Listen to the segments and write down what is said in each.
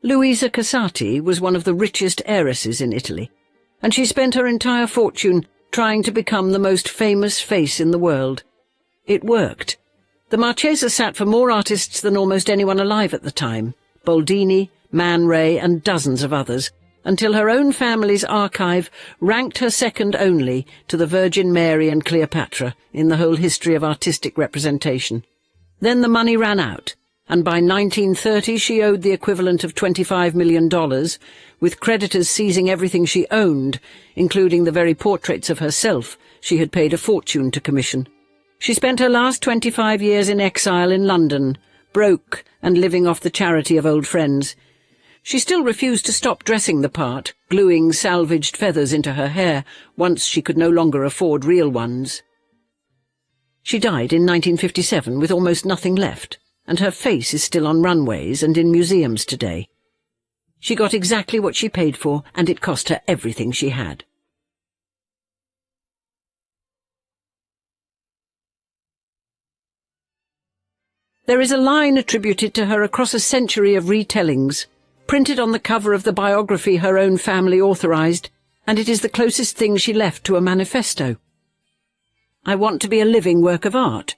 Luisa Casati was one of the richest heiresses in Italy, and she spent her entire fortune trying to become the most famous face in the world. It worked. The Marchesa sat for more artists than almost anyone alive at the time, Boldini, Man Ray, and dozens of others, until her own family's archive ranked her second only to the Virgin Mary and Cleopatra in the whole history of artistic representation. Then the money ran out, and by 1930 she owed the equivalent of $25 million, with creditors seizing everything she owned, including the very portraits of herself she had paid a fortune to commission. She spent her last 25 years in exile in London, broke and living off the charity of old friends. She still refused to stop dressing the part, gluing salvaged feathers into her hair once she could no longer afford real ones. She died in 1957 with almost nothing left, and her face is still on runways and in museums today. She got exactly what she paid for, and it cost her everything she had. There is a line attributed to her across a century of retellings, printed on the cover of the biography her own family authorized, and it is the closest thing she left to a manifesto. "I want to be a living work of art."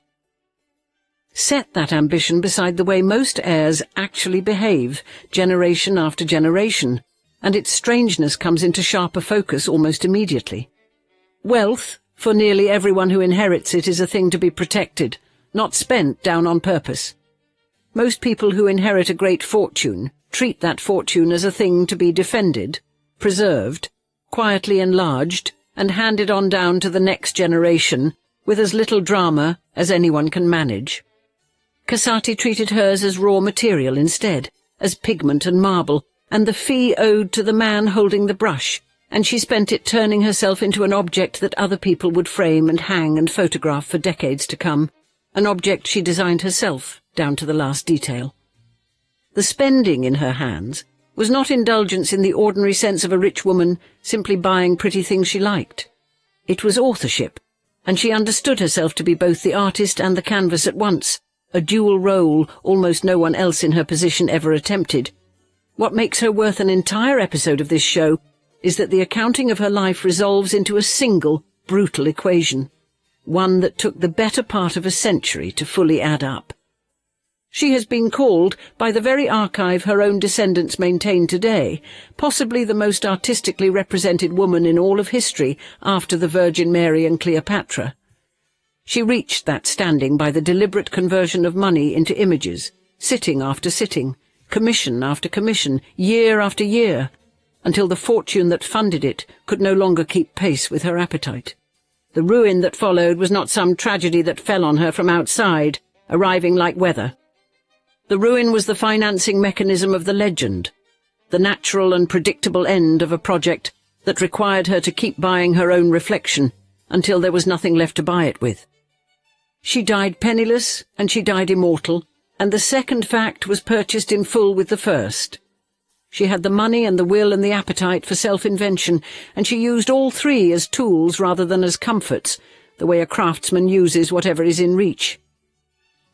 Set that ambition beside the way most heirs actually behave, generation after generation, and its strangeness comes into sharper focus almost immediately. Wealth, for nearly everyone who inherits it, is a thing to be protected, not spent down on purpose. Most people who inherit a great fortune treat that fortune as a thing to be defended, preserved, quietly enlarged, and handed on down to the next generation with as little drama as anyone can manage. Casati treated hers as raw material instead, as pigment and marble, and the fee owed to the man holding the brush, and she spent it turning herself into an object that other people would frame and hang and photograph for decades to come, an object she designed herself, down to the last detail. The spending in her hands was not indulgence in the ordinary sense of a rich woman simply buying pretty things she liked. It was authorship, and she understood herself to be both the artist and the canvas at once, a dual role almost no one else in her position ever attempted. What makes her worth an entire episode of this show is that the accounting of her life resolves into a single, brutal equation, one that took the better part of a century to fully add up. She has been called, by the very archive her own descendants maintain today, possibly the most artistically represented woman in all of history after the Virgin Mary and Cleopatra. She reached that standing by the deliberate conversion of money into images, sitting after sitting, commission after commission, year after year, until the fortune that funded it could no longer keep pace with her appetite. The ruin that followed was not some tragedy that fell on her from outside, arriving like weather. The ruin was the financing mechanism of the legend, the natural and predictable end of a project that required her to keep buying her own reflection until there was nothing left to buy it with. She died penniless, and she died immortal, and the second fact was purchased in full with the first. She had the money and the will and the appetite for self-invention, and she used all three as tools rather than as comforts, the way a craftsman uses whatever is in reach.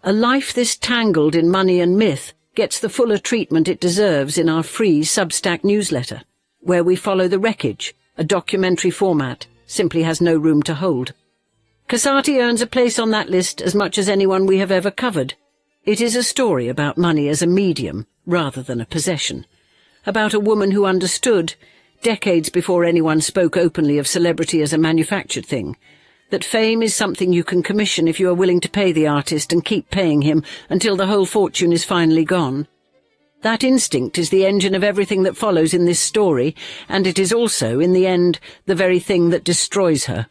A life this tangled in money and myth gets the fuller treatment it deserves in our free Substack newsletter, where we follow the wreckage. A documentary format simply has no room to hold. Casati earns a place on that list as much as anyone we have ever covered. It is a story about money as a medium rather than a possession, about a woman who understood, decades before anyone spoke openly of celebrity as a manufactured thing, that fame is something you can commission if you are willing to pay the artist and keep paying him until the whole fortune is finally gone. That instinct is the engine of everything that follows in this story, and it is also, in the end, the very thing that destroys her.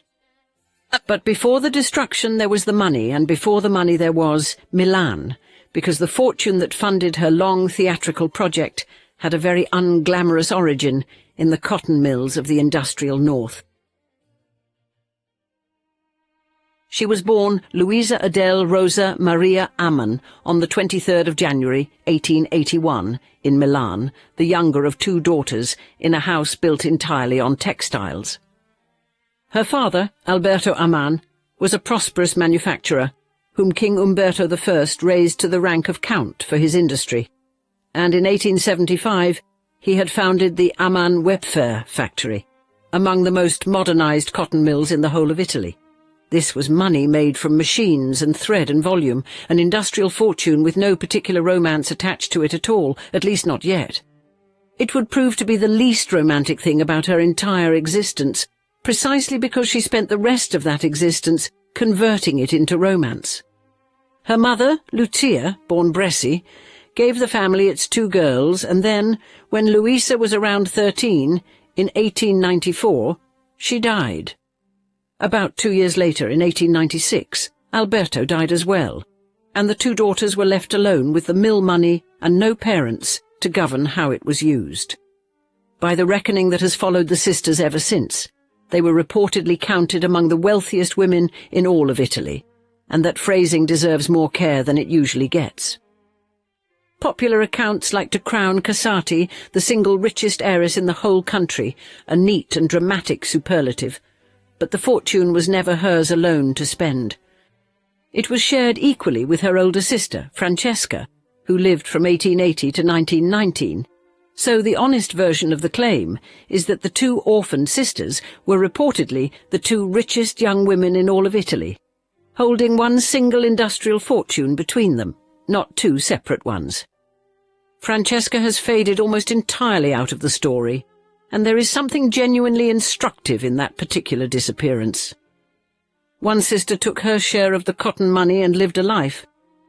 But before the destruction there was the money, and before the money there was Milan, because the fortune that funded her long theatrical project had a very unglamorous origin in the cotton mills of the industrial north. She was born Luisa Adele Rosa Maria Ammon on the 23rd of January, 1881, in Milan, the younger of two daughters, in a house built entirely on textiles. Her father, Alberto Ammon, was a prosperous manufacturer, whom King Umberto I raised to the rank of count for his industry, and in 1875 he had founded the Amman Webfair factory, among the most modernized cotton mills in the whole of Italy. This was money made from machines and thread and volume, an industrial fortune with no particular romance attached to it at all, at least not yet. It would prove to be the least romantic thing about her entire existence, precisely because she spent the rest of that existence converting it into romance. Her mother, Lucia, born Bresci, gave the family its 2 girls, and then, when Luisa was around 13, in 1894, she died. About 2 years later, in 1896, Alberto died as well, and the 2 daughters were left alone with the mill money and no parents to govern how it was used. By the reckoning that has followed the sisters ever since, they were reportedly counted among the wealthiest women in all of Italy, and that phrasing deserves more care than it usually gets. Popular accounts like to crown Casati the single richest heiress in the whole country, a neat and dramatic superlative, but the fortune was never hers alone to spend. It was shared equally with her older sister, Francesca, who lived from 1880 to 1919, so the honest version of the claim is that the 2 orphaned sisters were reportedly the 2 richest young women in all of Italy, holding one single industrial fortune between them, not 2 separate ones. Francesca has faded almost entirely out of the story, and there is something genuinely instructive in that particular disappearance. One sister took her share of the cotton money and lived a life.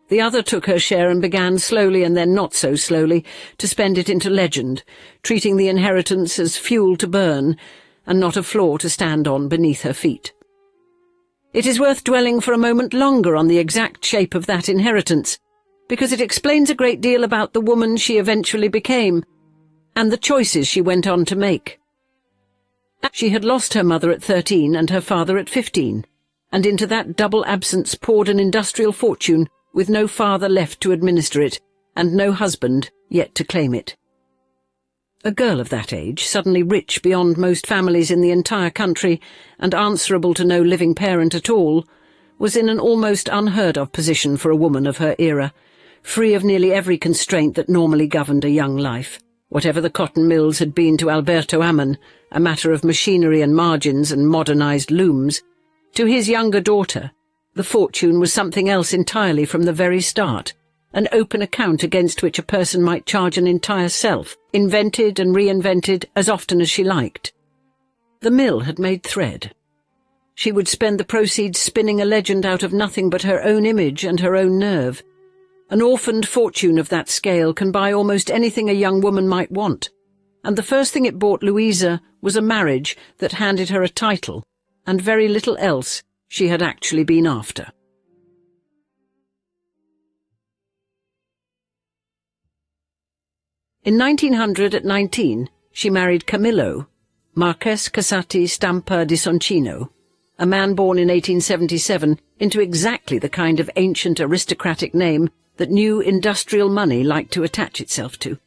The other took her share and began slowly and then not so slowly to spend it into legend, treating the inheritance as fuel to burn and not a floor to stand on beneath her feet. It is worth dwelling for a moment longer on the exact shape of that inheritance, because it explains a great deal about the woman she eventually became and the choices she went on to make. She had lost her mother at 13 and her father at 15, and into that double absence poured an industrial fortune with no father left to administer it, and no husband yet to claim it. A girl of that age, suddenly rich beyond most families in the entire country, and answerable to no living parent at all, was in an almost unheard-of position for a woman of her era, free of nearly every constraint that normally governed a young life. Whatever the cotton mills had been to Alberto Ammon, a matter of machinery and margins and modernized looms, to his younger daughter, the fortune was something else entirely from the very start, an open account against which a person might charge an entire self, invented and reinvented as often as she liked. The mill had made thread. She would spend the proceeds spinning a legend out of nothing but her own image and her own nerve. An orphaned fortune of that scale can buy almost anything a young woman might want, and the first thing it bought Luisa was a marriage that handed her a title, and very little else she had actually been after. In 1900, at 19, she married Camillo, Marchesa Casati Stampa di Soncino, a man born in 1877 into exactly the kind of ancient aristocratic name that new industrial money liked to attach itself to.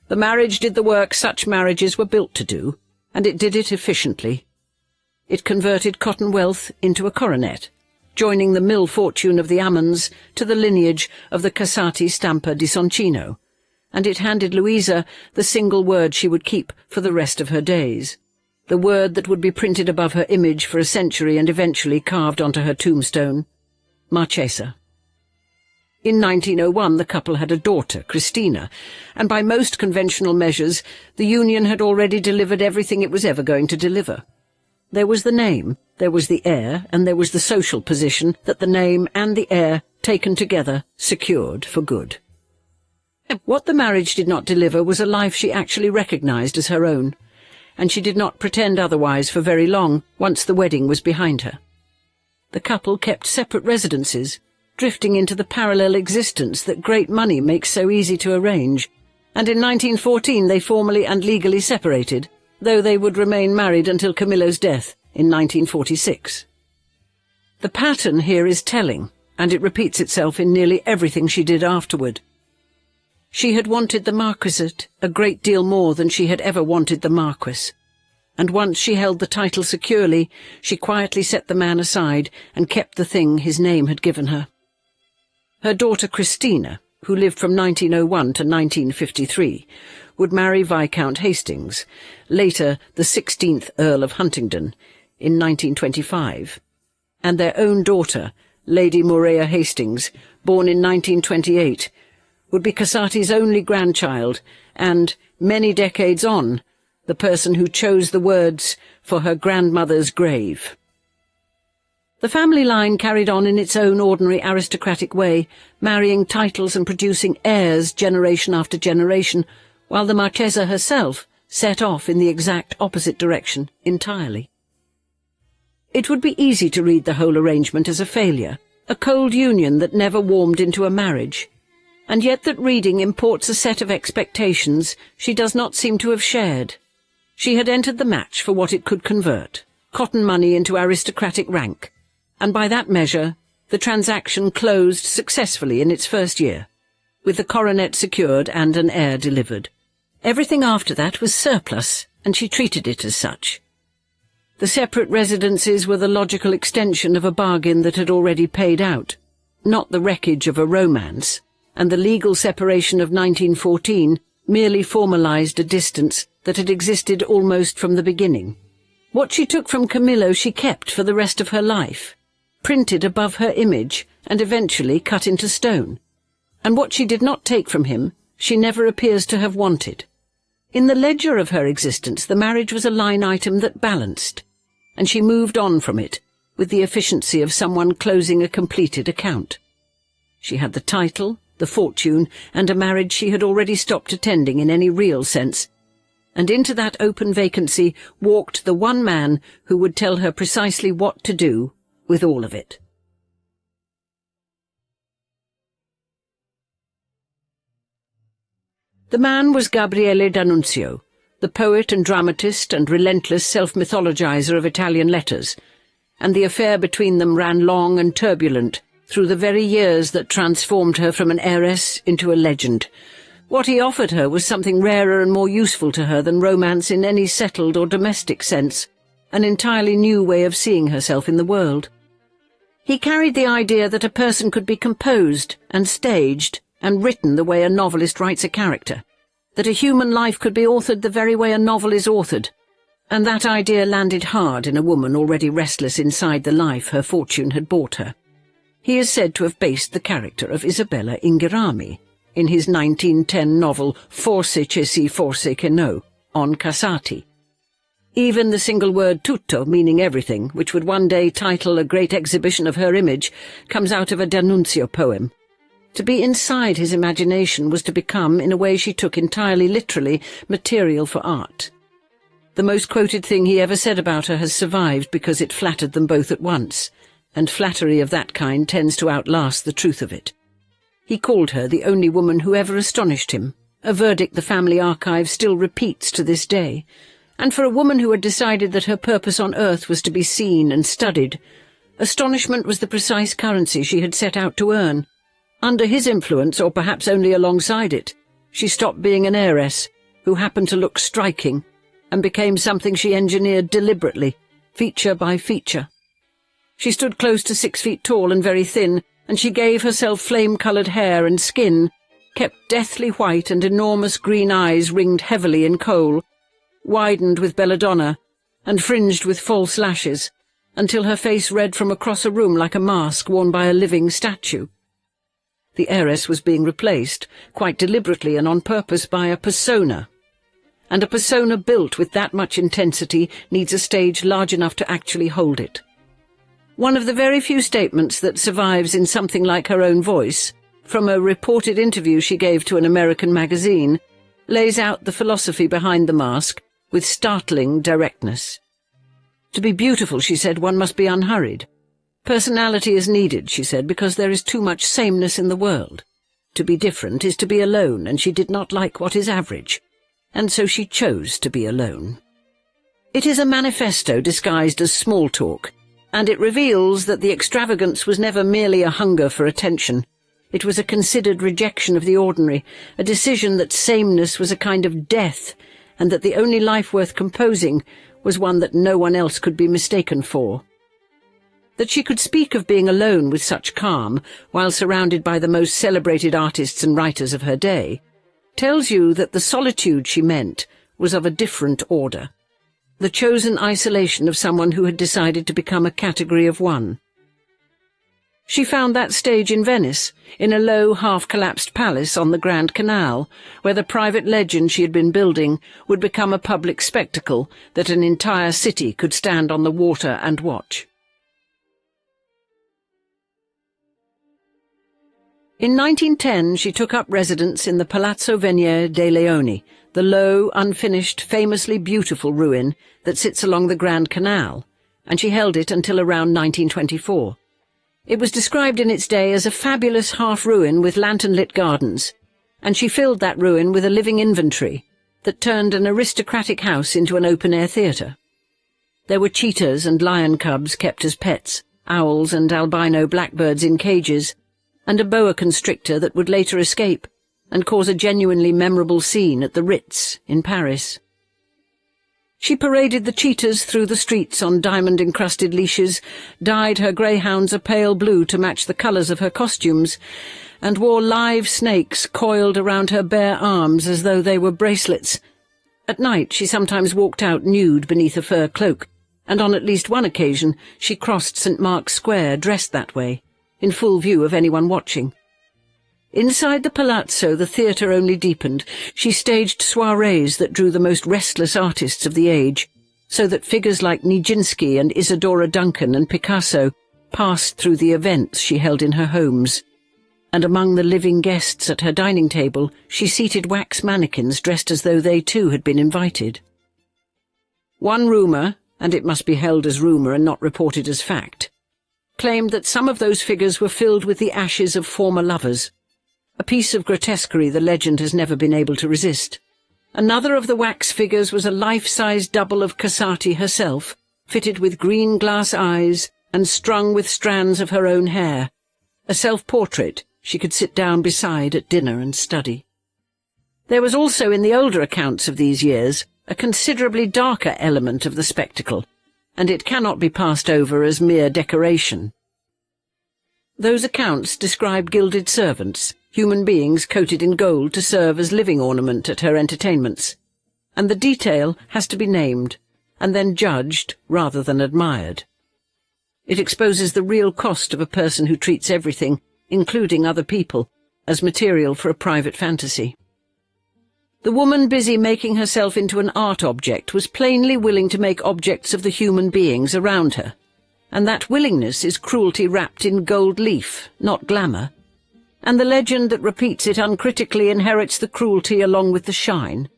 The marriage did the work such marriages were built to do, and it did it efficiently. It converted cotton wealth into a coronet, joining the mill fortune of the Ammons to the lineage of the Casati Stampa di Soncino, and it handed Luisa the single word she would keep for the rest of her days, the word that would be printed above her image for a century and eventually carved onto her tombstone: Marchesa. In 1901 the couple had a daughter, Cristina, and by most conventional measures the union had already delivered everything it was ever going to deliver. There was the name, there was the heir, and there was the social position that the name and the heir, taken together, secured for good. What the marriage did not deliver was a life she actually recognized as her own, and she did not pretend otherwise for very long once the wedding was behind her. The couple kept separate residences, drifting into the parallel existence that great money makes so easy to arrange, and in 1914 they formally and legally separated, though they would remain married until Camillo's death in 1946. The pattern here is telling, and it repeats itself in nearly everything she did afterward. She had wanted the marquisate a great deal more than she had ever wanted the marquis, and once she held the title securely, she quietly set the man aside and kept the thing his name had given her. Her daughter Cristina, who lived from 1901 to 1953, would marry Viscount Hastings, later the 16th Earl of Huntingdon, in 1925, and their own daughter, Lady Morea Hastings, born in 1928, would be Casati's only grandchild and, many decades on, the person who chose the words for her grandmother's grave. The family line carried on in its own ordinary aristocratic way, marrying titles and producing heirs generation after generation, while the Marchesa herself set off in the exact opposite direction entirely. It would be easy to read the whole arrangement as a failure, a cold union that never warmed into a marriage, and yet that reading imports a set of expectations she does not seem to have shared. She had entered the match for what it could convert, cotton money into aristocratic rank, and by that measure the transaction closed successfully in its first year, with the coronet secured and an heir delivered. Everything after that was surplus, and she treated it as such. The separate residences were the logical extension of a bargain that had already paid out, not the wreckage of a romance, and the legal separation of 1914 merely formalized a distance that had existed almost from the beginning. What she took from Camillo she kept for the rest of her life, printed above her image and eventually cut into stone, and what she did not take from him she never appears to have wanted. In the ledger of her existence the marriage was a line item that balanced, and she moved on from it with the efficiency of someone closing a completed account. She had the title, the fortune, and a marriage she had already stopped attending in any real sense, and into that open vacancy walked the one man who would tell her precisely what to do with all of it. The man was Gabriele D'Annunzio, the poet and dramatist and relentless self-mythologizer of Italian letters, and the affair between them ran long and turbulent through the very years that transformed her from an heiress into a legend. What he offered her was something rarer and more useful to her than romance in any settled or domestic sense, an entirely new way of seeing herself in the world. He carried the idea that a person could be composed and staged and written the way a novelist writes a character, that a human life could be authored the very way a novel is authored, and that idea landed hard in a woman already restless inside the life her fortune had bought her. He is said to have based the character of Isabella Inghirami, in his 1910 novel Forse che sì, forse che no, on Casati. Even the single word tutto, meaning everything, which would one day title a great exhibition of her image, comes out of a D'Annunzio poem. To be inside his imagination was to become, in a way she took entirely literally, material for art. The most quoted thing he ever said about her has survived because it flattered them both at once, and flattery of that kind tends to outlast the truth of it. He called her the only woman who ever astonished him, a verdict the family archive still repeats to this day, and for a woman who had decided that her purpose on earth was to be seen and studied, astonishment was the precise currency she had set out to earn. Under his influence, or perhaps only alongside it, she stopped being an heiress who happened to look striking and became something she engineered deliberately, feature by feature. She stood close to 6 feet tall and very thin, and she gave herself flame-coloured hair and skin, kept deathly white and enormous green eyes ringed heavily in kohl, widened with belladonna, and fringed with false lashes, until her face read from across a room like a mask worn by a living statue. The heiress was being replaced, quite deliberately and on purpose, by a persona. And a persona built with that much intensity needs a stage large enough to actually hold it. One of the very few statements that survives in something like her own voice, from a reported interview she gave to an American magazine, lays out the philosophy behind the mask with startling directness. To be beautiful, she said, one must be unhurried. Personality is needed, she said, because there is too much sameness in the world. To be different is to be alone, and she did not like what is average, and so she chose to be alone. It is a manifesto disguised as small talk, and it reveals that the extravagance was never merely a hunger for attention. It was a considered rejection of the ordinary, a decision that sameness was a kind of death, and that the only life worth composing was one that no one else could be mistaken for. That she could speak of being alone with such calm, while surrounded by the most celebrated artists and writers of her day, tells you that the solitude she meant was of a different order, the chosen isolation of someone who had decided to become a category of one. She found that stage in Venice, in a low, half-collapsed palace on the Grand Canal, where the private legend she had been building would become a public spectacle that an entire city could stand on the water and watch. In 1910 she took up residence in the Palazzo Venier dei Leoni, the low, unfinished, famously beautiful ruin that sits along the Grand Canal, and she held it until around 1924. It was described in its day as a fabulous half-ruin with lantern-lit gardens, and she filled that ruin with a living inventory that turned an aristocratic house into an open-air theatre. There were cheetahs and lion cubs kept as pets, owls and albino blackbirds in cages, and a boa constrictor that would later escape and cause a genuinely memorable scene at the Ritz in Paris. She paraded the cheetahs through the streets on diamond-encrusted leashes, dyed her greyhounds a pale blue to match the colours of her costumes, and wore live snakes coiled around her bare arms as though they were bracelets. At night she sometimes walked out nude beneath a fur cloak, and on at least one occasion she crossed St. Mark's Square dressed that way, in full view of anyone watching. Inside the palazzo the theatre only deepened. She staged soirees that drew the most restless artists of the age, so that figures like Nijinsky and Isadora Duncan and Picasso passed through the events she held in her homes. And among the living guests at her dining table she seated wax mannequins dressed as though they too had been invited. One rumour, and it must be held as rumour and not reported as fact, claimed that some of those figures were filled with the ashes of former lovers, a piece of grotesquerie the legend has never been able to resist. Another of the wax figures was a life-size double of Casati herself, fitted with green glass eyes and strung with strands of her own hair, a self-portrait she could sit down beside at dinner and study. There was also in the older accounts of these years a considerably darker element of the spectacle, and it cannot be passed over as mere decoration. Those accounts describe gilded servants, human beings coated in gold to serve as living ornament at her entertainments, and the detail has to be named, and then judged rather than admired. It exposes the real cost of a person who treats everything, including other people, as material for a private fantasy. The woman busy making herself into an art object was plainly willing to make objects of the human beings around her, and that willingness is cruelty wrapped in gold leaf, not glamour, and the legend that repeats it uncritically inherits the cruelty along with the shine.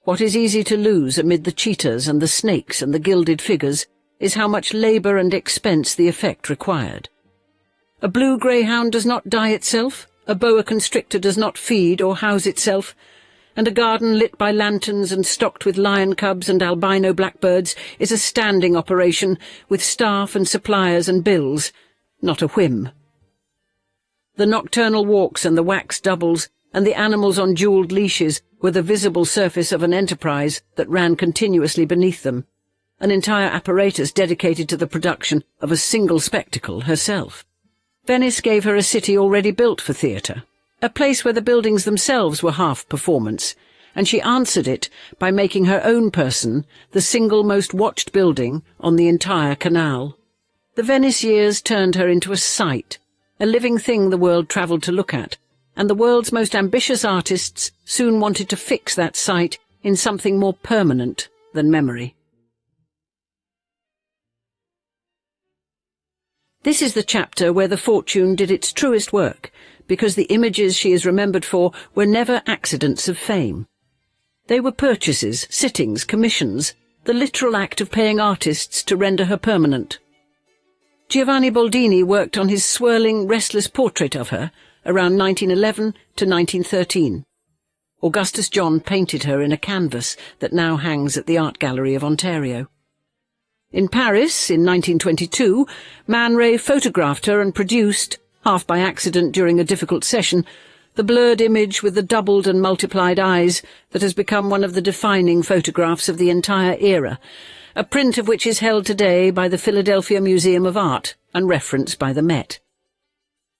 What is easy to lose amid the cheetahs and the snakes and the gilded figures is how much labour and expense the effect required. A blue greyhound does not dye itself, a boa constrictor does not feed or house itself, and a garden lit by lanterns and stocked with lion cubs and albino blackbirds is a standing operation with staff and suppliers and bills, not a whim. The nocturnal walks and the wax doubles and the animals on jewelled leashes were the visible surface of an enterprise that ran continuously beneath them, an entire apparatus dedicated to the production of a single spectacle herself. Venice gave her a city already built for theatre, a place where the buildings themselves were half performance, and she answered it by making her own person the single most watched building on the entire canal. The Venice years turned her into a sight, a living thing the world travelled to look at, and the world's most ambitious artists soon wanted to fix that sight in something more permanent than memory. This is the chapter where the fortune did its truest work, because the images she is remembered for were never accidents of fame. They were purchases, sittings, commissions, the literal act of paying artists to render her permanent. Giovanni Boldini worked on his swirling, restless portrait of her around 1911 to 1913. Augustus John painted her in a canvas that now hangs at the Art Gallery of Ontario. In Paris, in 1922, Man Ray photographed her and produced, half by accident during a difficult session, the blurred image with the doubled and multiplied eyes that has become one of the defining photographs of the entire era, a print of which is held today by the Philadelphia Museum of Art and referenced by the Met.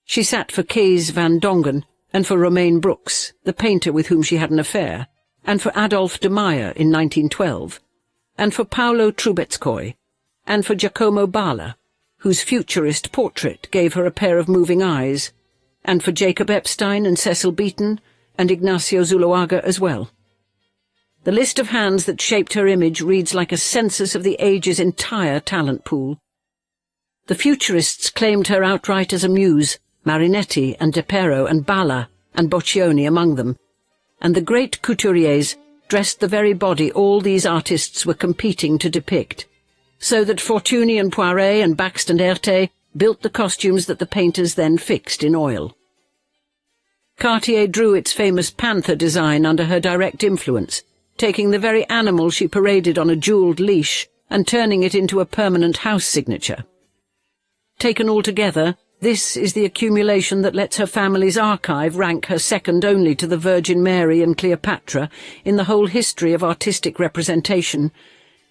She sat for Kees van Dongen and for Romain Brooks, the painter with whom she had an affair, and for Adolphe de Meyer in 1912, and for Paolo Trubetskoy, and for Giacomo Balla, whose futurist portrait gave her a pair of moving eyes, and for Jacob Epstein and Cecil Beaton, and Ignacio Zuloaga as well. The list of hands that shaped her image reads like a census of the age's entire talent pool. The futurists claimed her outright as a muse, Marinetti and De Pero and Balla and Boccioni among them, and the great couturiers dressed the very body all these artists were competing to depict, so that Fortuny and Poiret and Baxt and Erte built the costumes that the painters then fixed in oil. Cartier drew its famous panther design under her direct influence, taking the very animal she paraded on a jewelled leash and turning it into a permanent house signature. Taken altogether, this is the accumulation that lets her family's archive rank her second only to the Virgin Mary and Cleopatra in the whole history of artistic representation,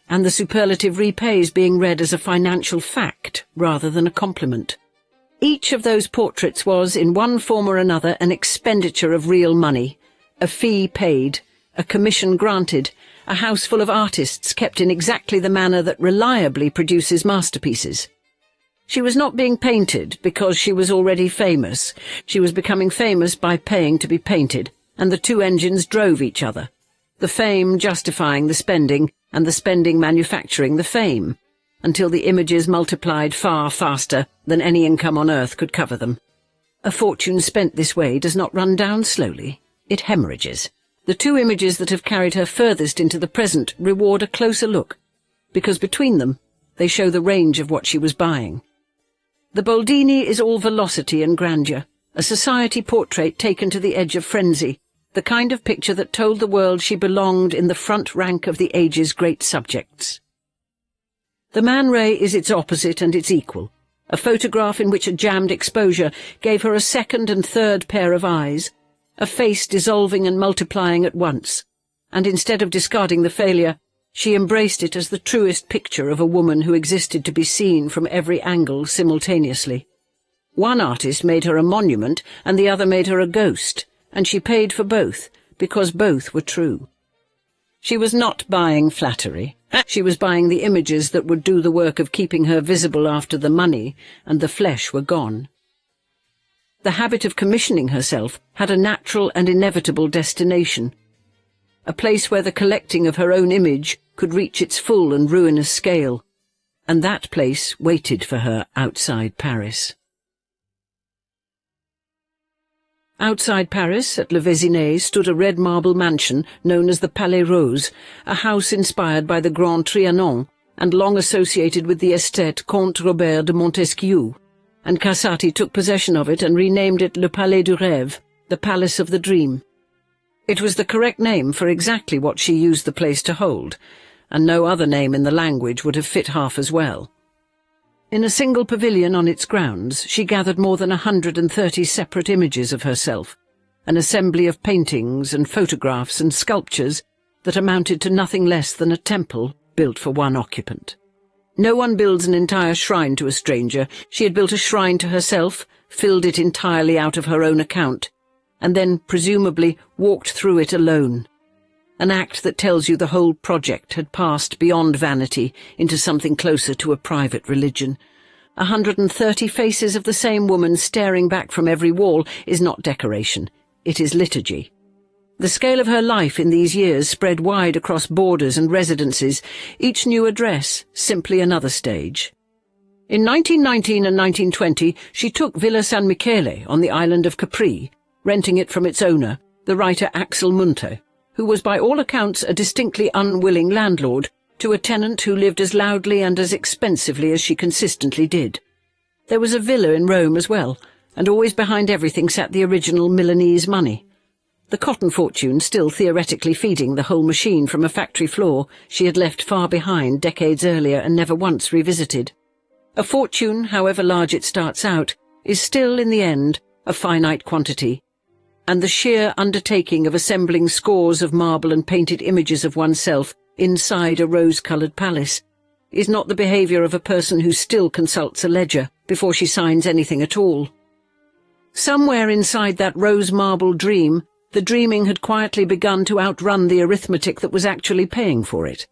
and the superlative repays being read as a financial fact rather than a compliment. Each of those portraits was, in one form or another, an expenditure of real money, a fee paid, a commission granted, a house full of artists kept in exactly the manner that reliably produces masterpieces. She was not being painted because she was already famous. She was becoming famous by paying to be painted, and the two engines drove each other, the fame justifying the spending, and the spending manufacturing the fame, until the images multiplied far faster than any income on earth could cover them. A fortune spent this way does not run down slowly. It hemorrhages. The two images that have carried her furthest into the present reward a closer look, because between them they show the range of what she was buying. The Boldini is all velocity and grandeur, a society portrait taken to the edge of frenzy, the kind of picture that told the world she belonged in the front rank of the age's great subjects. The Man Ray is its opposite and its equal, a photograph in which a jammed exposure gave her a second and third pair of eyes, a face dissolving and multiplying at once, and instead of discarding the failure, she embraced it as the truest picture of a woman who existed to be seen from every angle simultaneously. One artist made her a monument, and the other made her a ghost, and she paid for both, because both were true. She was not buying flattery. She was buying the images that would do the work of keeping her visible after the money and the flesh were gone. The habit of commissioning herself had a natural and inevitable destination, a place where the collecting of her own image could reach its full and ruinous scale, and that place waited for her outside Paris. Outside Paris, at Le Vésinet, stood a red marble mansion known as the Palais Rose, a house inspired by the Grand Trianon and long associated with the esthete Comte Robert de Montesquieu, and Casati took possession of it and renamed it Le Palais du Rêve, the Palace of the Dream. It was the correct name for exactly what she used the place to hold, and no other name in the language would have fit half as well. In a single pavilion on its grounds, she gathered more than 130 separate images of herself, an assembly of paintings and photographs and sculptures that amounted to nothing less than a temple built for one occupant. No one builds an entire shrine to a stranger. She had built a shrine to herself, filled it entirely out of her own account, and then, presumably, walked through it alone. An act that tells you the whole project had passed beyond vanity into something closer to a private religion. 130 faces of the same woman staring back from every wall is not decoration, it is liturgy. The scale of her life in these years spread wide across borders and residences, each new address simply another stage. In 1919 and 1920 she took Villa San Michele on the island of Capri, renting it from its owner, the writer Axel Munther, who was by all accounts a distinctly unwilling landlord, to a tenant who lived as loudly and as expensively as she consistently did. There was a villa in Rome as well, and always behind everything sat the original Milanese money. The cotton fortune still theoretically feeding the whole machine from a factory floor she had left far behind decades earlier and never once revisited. A fortune, however large it starts out, is still, in the end, a finite quantity, and the sheer undertaking of assembling scores of marble and painted images of oneself inside a rose-coloured palace is not the behaviour of a person who still consults a ledger before she signs anything at all. Somewhere inside that rose marble dream, the dreaming had quietly begun to outrun the arithmetic that was actually paying for it.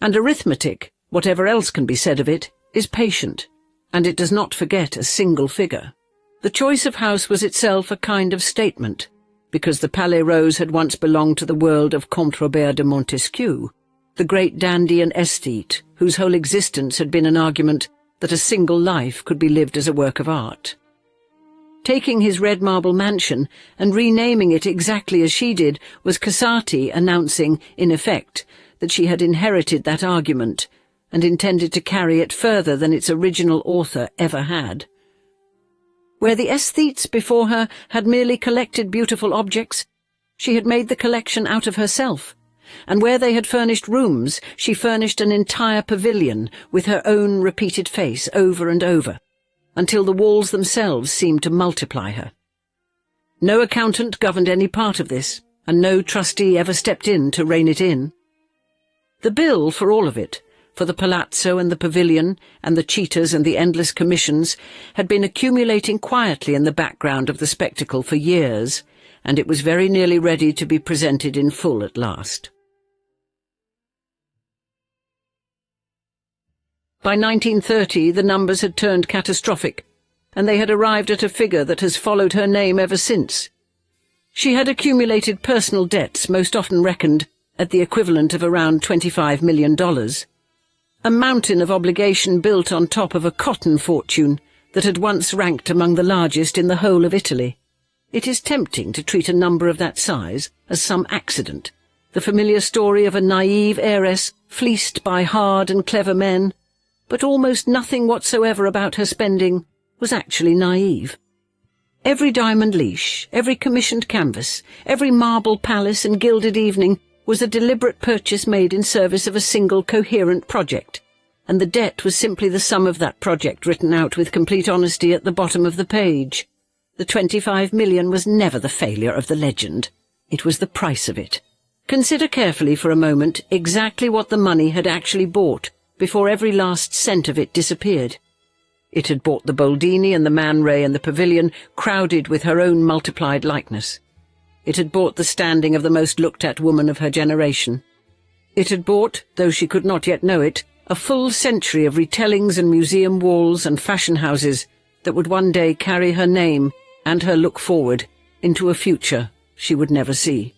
And arithmetic, whatever else can be said of it, is patient, and it does not forget a single figure. The choice of house was itself a kind of statement, because the Palais Rose had once belonged to the world of Comte Robert de Montesquieu, the great dandy and aesthete whose whole existence had been an argument that a single life could be lived as a work of art. Taking his red marble mansion and renaming it exactly as she did was Casati announcing, in effect, that she had inherited that argument and intended to carry it further than its original author ever had. Where the aesthetes before her had merely collected beautiful objects, she had made the collection out of herself, and where they had furnished rooms, she furnished an entire pavilion with her own repeated face over and over, until the walls themselves seemed to multiply her. No accountant governed any part of this, and no trustee ever stepped in to rein it in. The bill for all of it, for the palazzo and the pavilion, and the cheetahs and the endless commissions, had been accumulating quietly in the background of the spectacle for years, and it was very nearly ready to be presented in full at last. By 1930 the numbers had turned catastrophic, and they had arrived at a figure that has followed her name ever since. She had accumulated personal debts most often reckoned at the equivalent of around $25 million, a mountain of obligation built on top of a cotton fortune that had once ranked among the largest in the whole of Italy. It is tempting to treat a number of that size as some accident, the familiar story of a naive heiress fleeced by hard and clever men, but almost nothing whatsoever about her spending was actually naive. Every diamond leash, every commissioned canvas, every marble palace and gilded evening was a deliberate purchase made in service of a single coherent project, and the debt was simply the sum of that project written out with complete honesty at the bottom of the page. The 25 million was never the failure of the legend. It was the price of it. Consider carefully for a moment exactly what the money had actually bought before every last cent of it disappeared. It had bought the Boldini and the Man Ray and the pavilion crowded with her own multiplied likeness. It had bought the standing of the most looked-at woman of her generation. It had bought, though she could not yet know it, a full century of retellings and museum walls and fashion houses that would one day carry her name and her look forward into a future she would never see.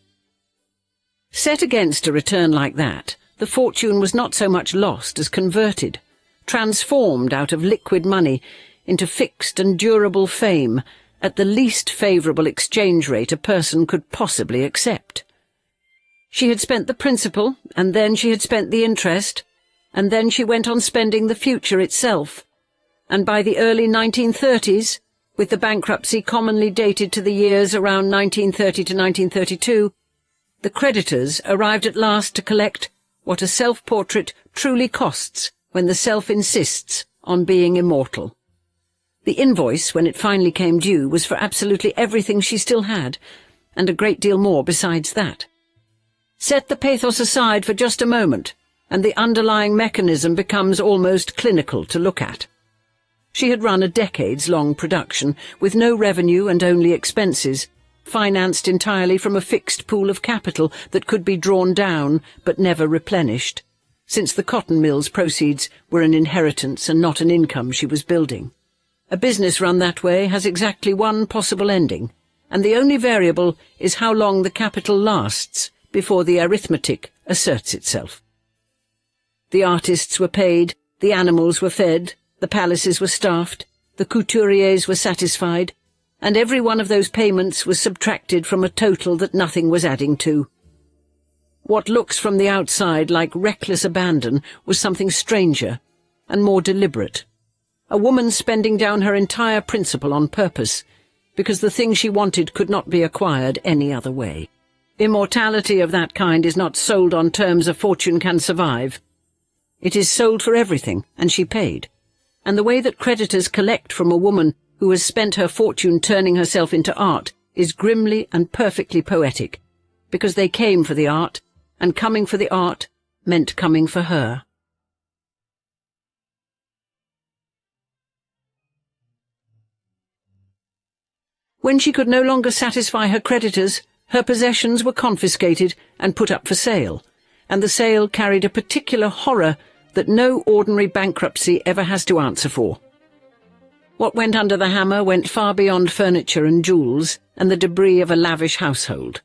Set against a return like that, the fortune was not so much lost as converted, transformed out of liquid money into fixed and durable fame at the least favourable exchange rate a person could possibly accept. She had spent the principal, and then she had spent the interest, and then she went on spending the future itself, and by the early 1930s, with the bankruptcy commonly dated to the years around 1930 to 1932, the creditors arrived at last to collect what a self-portrait truly costs when the self insists on being immortal. The invoice, when it finally came due, was for absolutely everything she still had, and a great deal more besides that. Set the pathos aside for just a moment, and the underlying mechanism becomes almost clinical to look at. She had run a decades-long production, with no revenue and only expenses, financed entirely from a fixed pool of capital that could be drawn down but never replenished, since the cotton mill's proceeds were an inheritance and not an income she was building. A business run that way has exactly one possible ending, and the only variable is how long the capital lasts before the arithmetic asserts itself. The artists were paid, the animals were fed, the palaces were staffed, the couturiers were satisfied, and every one of those payments was subtracted from a total that nothing was adding to. What looks from the outside like reckless abandon was something stranger and more deliberate. A woman spending down her entire principal on purpose, because the thing she wanted could not be acquired any other way. Immortality of that kind is not sold on terms a fortune can survive. It is sold for everything, and she paid. And the way that creditors collect from a woman who has spent her fortune turning herself into art is grimly and perfectly poetic, because they came for the art, and coming for the art meant coming for her. When she could no longer satisfy her creditors, her possessions were confiscated and put up for sale, and the sale carried a particular horror that no ordinary bankruptcy ever has to answer for. What went under the hammer went far beyond furniture and jewels and the debris of a lavish household.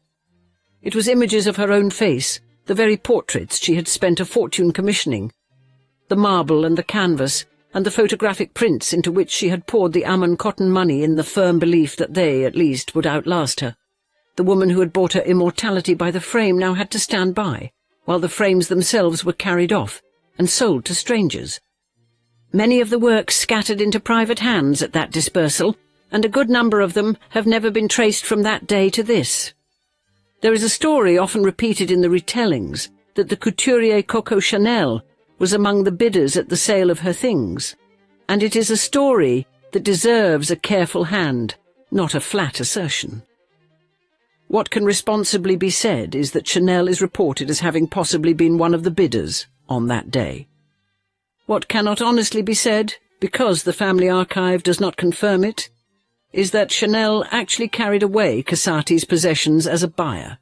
It was images of her own face, the very portraits she had spent a fortune commissioning, the marble and the canvas, and the photographic prints into which she had poured the Ammon cotton money in the firm belief that they, at least, would outlast her. The woman who had bought her immortality by the frame now had to stand by, while the frames themselves were carried off and sold to strangers. Many of the works scattered into private hands at that dispersal, and a good number of them have never been traced from that day to this. There is a story often repeated in the retellings that the couturier Coco Chanel was among the bidders at the sale of her things, and it is a story that deserves a careful hand, not a flat assertion. What can responsibly be said is that Chanel is reported as having possibly been one of the bidders on that day. What cannot honestly be said, because the family archive does not confirm it, is that Chanel actually carried away Casati's possessions as a buyer.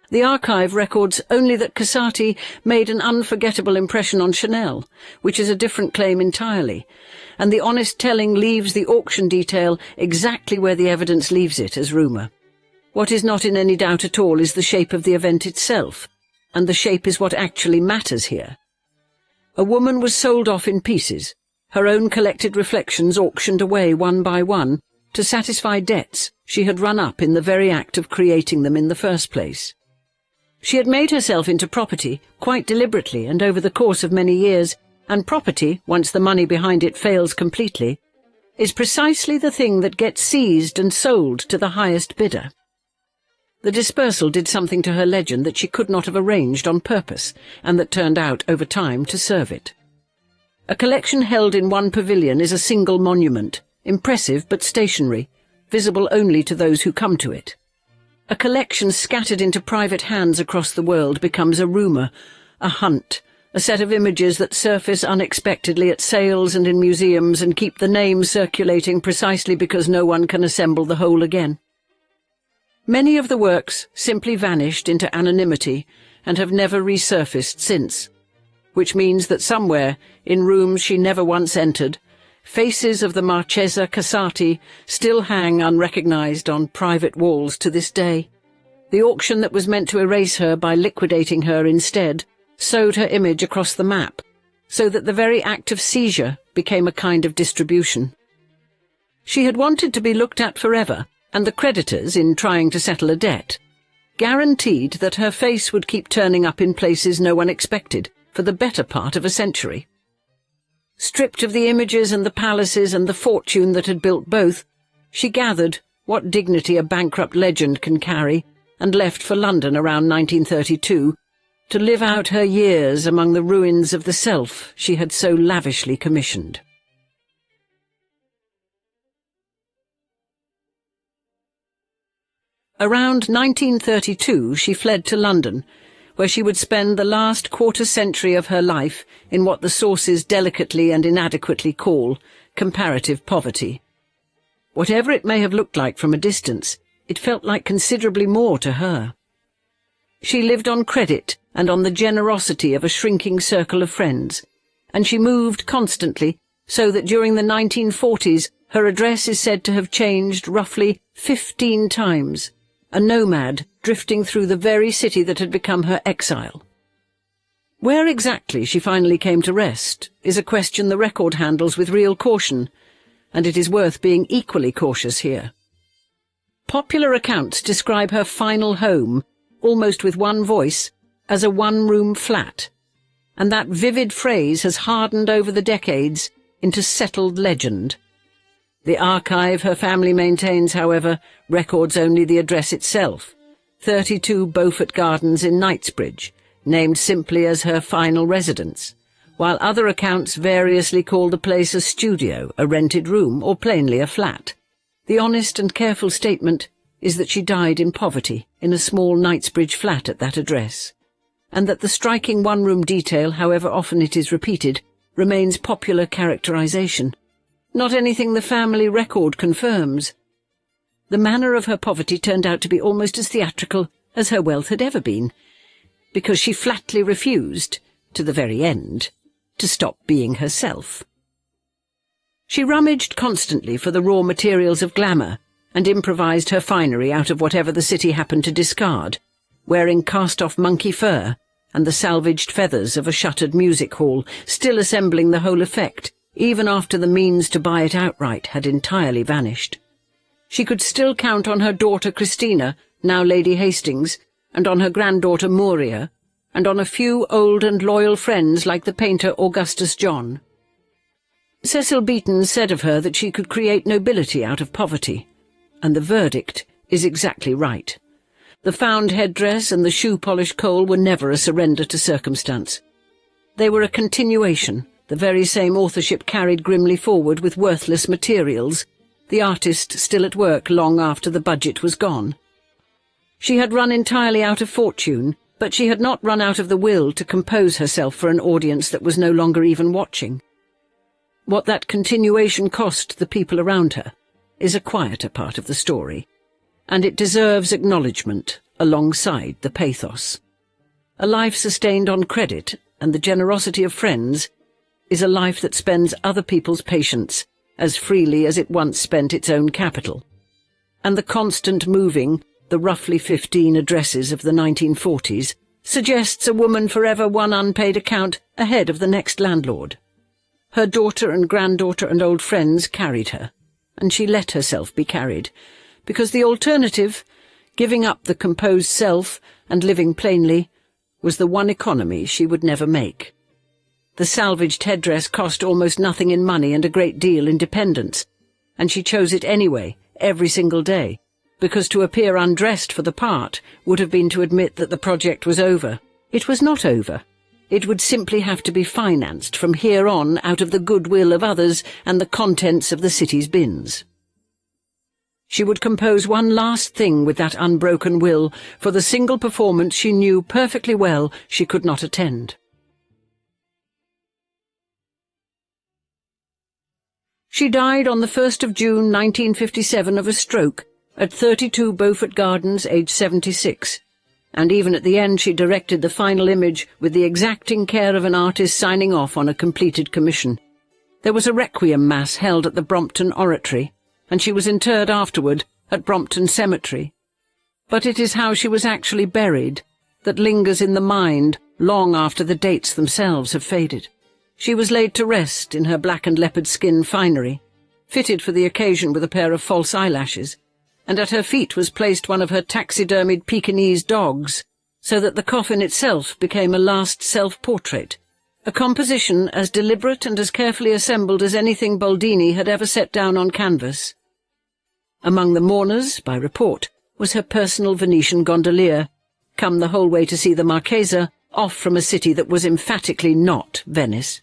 The archive records only that Casati made an unforgettable impression on Chanel, which is a different claim entirely, and the honest telling leaves the auction detail exactly where the evidence leaves it as rumour. What is not in any doubt at all is the shape of the event itself, and the shape is what actually matters here. A woman was sold off in pieces, her own collected reflections auctioned away one by one to satisfy debts she had run up in the very act of creating them in the first place. She had made herself into property quite deliberately and over the course of many years, and property, once the money behind it fails completely, is precisely the thing that gets seized and sold to the highest bidder. The dispersal did something to her legend that she could not have arranged on purpose, and that turned out over time to serve it. A collection held in one pavilion is a single monument, impressive but stationary, visible only to those who come to it. A collection scattered into private hands across the world becomes a rumour, a hunt, a set of images that surface unexpectedly at sales and in museums and keep the name circulating precisely because no one can assemble the whole again. Many of the works simply vanished into anonymity and have never resurfaced since, which means that somewhere, in rooms she never once entered, faces of the Marchesa Casati still hang unrecognized on private walls to this day. The auction that was meant to erase her by liquidating her instead sewed her image across the map, so that the very act of seizure became a kind of distribution. She had wanted to be looked at forever, and the creditors, in trying to settle a debt, guaranteed that her face would keep turning up in places no one expected for the better part of a century. Stripped of the images and the palaces and the fortune that had built both, she gathered what dignity a bankrupt legend can carry and left for London around 1932 to live out her years among the ruins of the self she had so lavishly commissioned. Around 1932 she fled to London, where she would spend the last quarter-century of her life in what the sources delicately and inadequately call comparative poverty. Whatever it may have looked like from a distance, it felt like considerably more to her. She lived on credit and on the generosity of a shrinking circle of friends, and she moved constantly, so that during the 1940s her address is said to have changed roughly 15 times, a nomad drifting through the very city that had become her exile. Where exactly she finally came to rest is a question the record handles with real caution, and it is worth being equally cautious here. Popular accounts describe her final home, almost with one voice, as a one-room flat, and that vivid phrase has hardened over the decades into settled legend. The archive her family maintains, however, records only the address itself, 32 Beaufort Gardens in Knightsbridge, named simply as her final residence, while other accounts variously call the place a studio, a rented room, or plainly a flat. The honest and careful statement is that she died in poverty in a small Knightsbridge flat at that address, and that the striking one-room detail, however often it is repeated, remains popular characterization, not anything the family record confirms. The manner of her poverty turned out to be almost as theatrical as her wealth had ever been, because she flatly refused, to the very end, to stop being herself. She rummaged constantly for the raw materials of glamour and improvised her finery out of whatever the city happened to discard, wearing cast-off monkey fur and the salvaged feathers of a shuttered music hall, still assembling the whole effect, even after the means to buy it outright had entirely vanished. She could still count on her daughter Christina, now Lady Hastings, and on her granddaughter Moria, and on a few old and loyal friends like the painter Augustus John. Cecil Beaton said of her that she could create nobility out of poverty, and the verdict is exactly right. The found headdress and the shoe-polish coal were never a surrender to circumstance. They were a continuation, the very same authorship carried grimly forward with worthless materials, the artist still at work long after the budget was gone. She had run entirely out of fortune, but she had not run out of the will to compose herself for an audience that was no longer even watching. What that continuation cost the people around her is a quieter part of the story, and it deserves acknowledgement alongside the pathos. A life sustained on credit and the generosity of friends is a life that spends other people's patience as freely as it once spent its own capital, and the constant moving, the roughly 15 addresses of the 1940s, suggests a woman forever one unpaid account ahead of the next landlord. Her daughter and granddaughter and old friends carried her, and she let herself be carried, because the alternative, giving up the composed self and living plainly, was the one economy she would never make. The salvaged headdress cost almost nothing in money and a great deal in dependence, and she chose it anyway, every single day, because to appear undressed for the part would have been to admit that the project was over. It was not over. It would simply have to be financed from here on out of the goodwill of others and the contents of the city's bins. She would compose one last thing with that unbroken will for the single performance she knew perfectly well she could not attend. She died on the 1st of June 1957 of a stroke at 32 Beaufort Gardens, aged 76, and even at the end she directed the final image with the exacting care of an artist signing off on a completed commission. There was a requiem mass held at the Brompton Oratory, and she was interred afterward at Brompton Cemetery. But it is how she was actually buried that lingers in the mind long after the dates themselves have faded. She was laid to rest in her black and leopard skin finery, fitted for the occasion with a pair of false eyelashes, and at her feet was placed one of her taxidermied Pekingese dogs, so that the coffin itself became a last self-portrait, a composition as deliberate and as carefully assembled as anything Boldini had ever set down on canvas. Among the mourners, by report, was her personal Venetian gondolier, come the whole way to see the Marchesa, off from a city that was emphatically not Venice.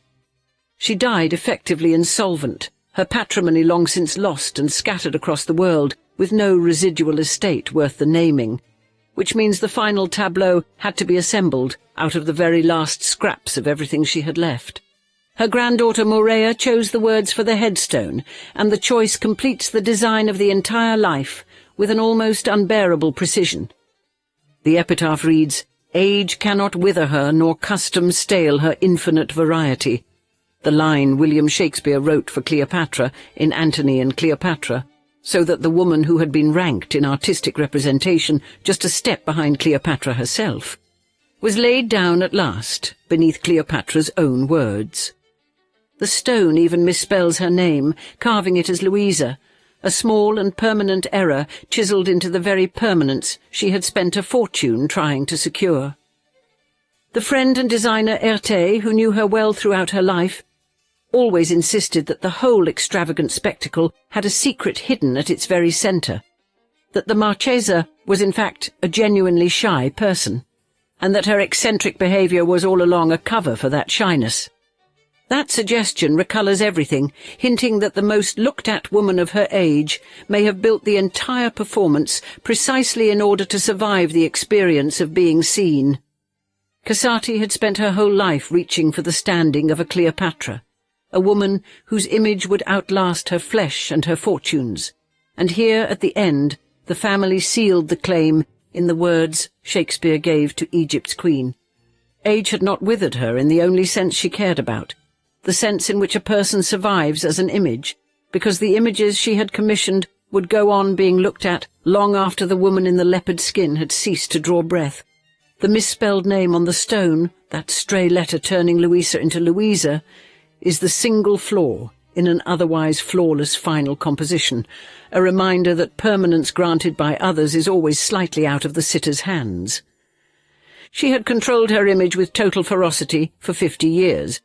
She died effectively insolvent, her patrimony long since lost and scattered across the world, with no residual estate worth the naming, which means the final tableau had to be assembled out of the very last scraps of everything she had left. Her granddaughter Morea chose the words for the headstone, and the choice completes the design of the entire life with an almost unbearable precision. The epitaph reads, "Age cannot wither her, nor custom stale her infinite variety," the line William Shakespeare wrote for Cleopatra in Antony and Cleopatra, so that the woman who had been ranked in artistic representation just a step behind Cleopatra herself was laid down at last beneath Cleopatra's own words. The stone even misspells her name, carving it as Luisa, a small and permanent error chiselled into the very permanence she had spent a fortune trying to secure. The friend and designer Heiress, who knew her well throughout her life, always insisted that the whole extravagant spectacle had a secret hidden at its very centre, that the Marchesa was in fact a genuinely shy person, and that her eccentric behaviour was all along a cover for that shyness. That suggestion recolours everything, hinting that the most looked-at woman of her age may have built the entire performance precisely in order to survive the experience of being seen. Casati had spent her whole life reaching for the standing of a Cleopatra, a woman whose image would outlast her flesh and her fortunes, and here at the end the family sealed the claim in the words Shakespeare gave to Egypt's queen. Age had not withered her in the only sense she cared about, the sense in which a person survives as an image, because the images she had commissioned would go on being looked at long after the woman in the leopard skin had ceased to draw breath. The misspelled name on the stone, that stray letter turning Luisa into Louisa, is the single flaw in an otherwise flawless final composition, a reminder that permanence granted by others is always slightly out of the sitter's hands. She had controlled her image with total ferocity for 50 years,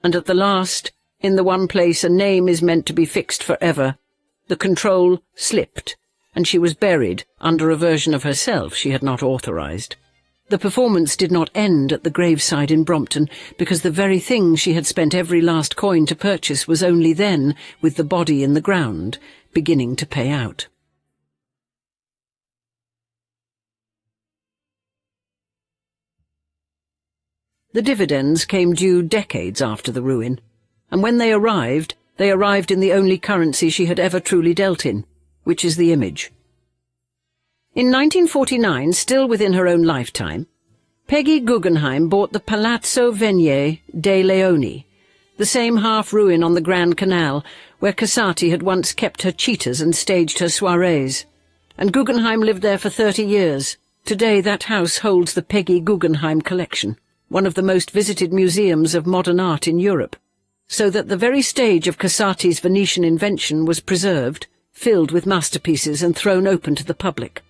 and at the last, in the one place a name is meant to be fixed forever, the control slipped, and she was buried under a version of herself she had not authorized. The performance did not end at the graveside in Brompton, because the very thing she had spent every last coin to purchase was only then, with the body in the ground, beginning to pay out. The dividends came due decades after the ruin, and when they arrived in the only currency she had ever truly dealt in, which is the image. In 1949, still within her own lifetime, Peggy Guggenheim bought the Palazzo Venier dei Leoni, the same half-ruin on the Grand Canal where Casati had once kept her cheetahs and staged her soirees, and Guggenheim lived there for 30 years. Today that house holds the Peggy Guggenheim collection, one of the most visited museums of modern art in Europe, so that the very stage of Casati's Venetian invention was preserved, filled with masterpieces and thrown open to the public.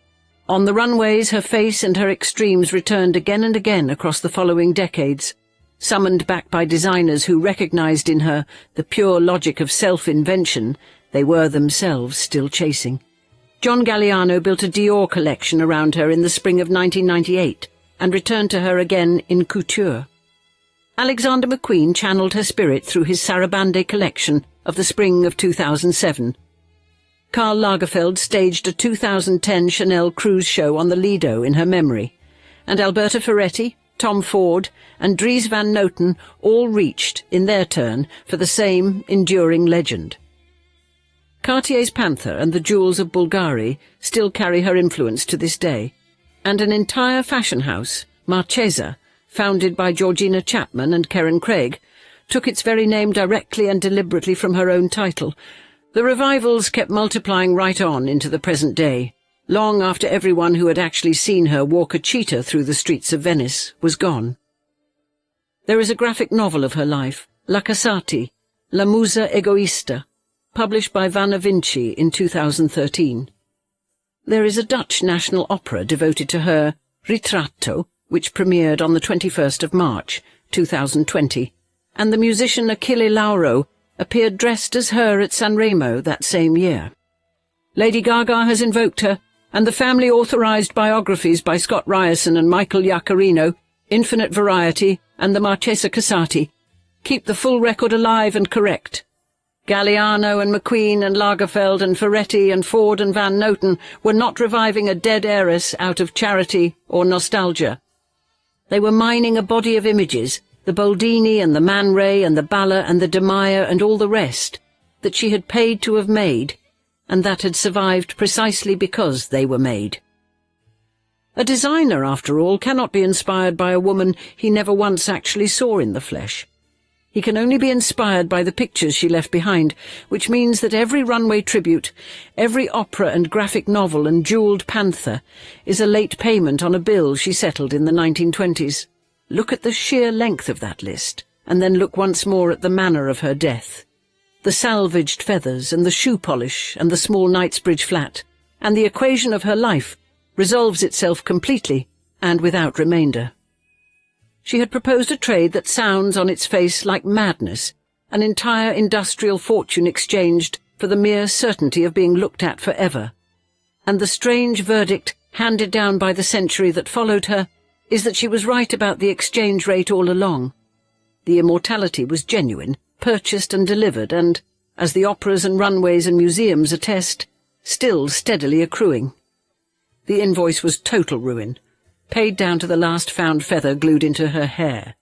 On the runways her face and her extremes returned again and again across the following decades, summoned back by designers who recognized in her the pure logic of self-invention they were themselves still chasing. John Galliano built a Dior collection around her in the spring of 1998 and returned to her again in couture. Alexander McQueen channeled her spirit through his Sarabande collection of the spring of 2007. Karl Lagerfeld staged a 2010 Chanel cruise show on the Lido in her memory, and Alberta Ferretti, Tom Ford, and Dries van Noten all reached, in their turn, for the same enduring legend. Cartier's Panther and the jewels of Bulgari still carry her influence to this day, and an entire fashion house, Marchesa, founded by Georgina Chapman and Karen Craig, took its very name directly and deliberately from her own title. The revivals kept multiplying right on into the present day, long after everyone who had actually seen her walk a cheetah through the streets of Venice was gone. There is a graphic novel of her life, La Casati, La Musa Egoista, published by Vanna Vinci in 2013. There is a Dutch national opera devoted to her, Ritratto, which premiered on the 21st of March, 2020, and the musician Achille Lauro appeared dressed as her at Sanremo that same year. Lady Gaga has invoked her, and the family-authorized biographies by Scott Ryerson and Michael Iaccarino, Infinite Variety, and the Marchesa Casati keep the full record alive and correct. Galliano and McQueen and Lagerfeld and Ferretti and Ford and Van Noten were not reviving a dead heiress out of charity or nostalgia. They were mining a body of images, the Boldini and the Man Ray and the Balla and the De Meyer and all the rest, that she had paid to have made, and that had survived precisely because they were made. A designer, after all, cannot be inspired by a woman he never once actually saw in the flesh. He can only be inspired by the pictures she left behind, which means that every runway tribute, every opera and graphic novel and jewelled panther is a late payment on a bill she settled in the 1920s. Look at the sheer length of that list, and then look once more at the manner of her death. The salvaged feathers and the shoe polish and the small Knightsbridge flat, and the equation of her life resolves itself completely and without remainder. She had proposed a trade that sounds on its face like madness, an entire industrial fortune exchanged for the mere certainty of being looked at forever. And the strange verdict handed down by the century that followed her is that she was right about the exchange rate all along. The immortality was genuine, purchased and delivered, and, as the operas and runways and museums attest, still steadily accruing. The invoice was total ruin, paid down to the last found feather glued into her hair.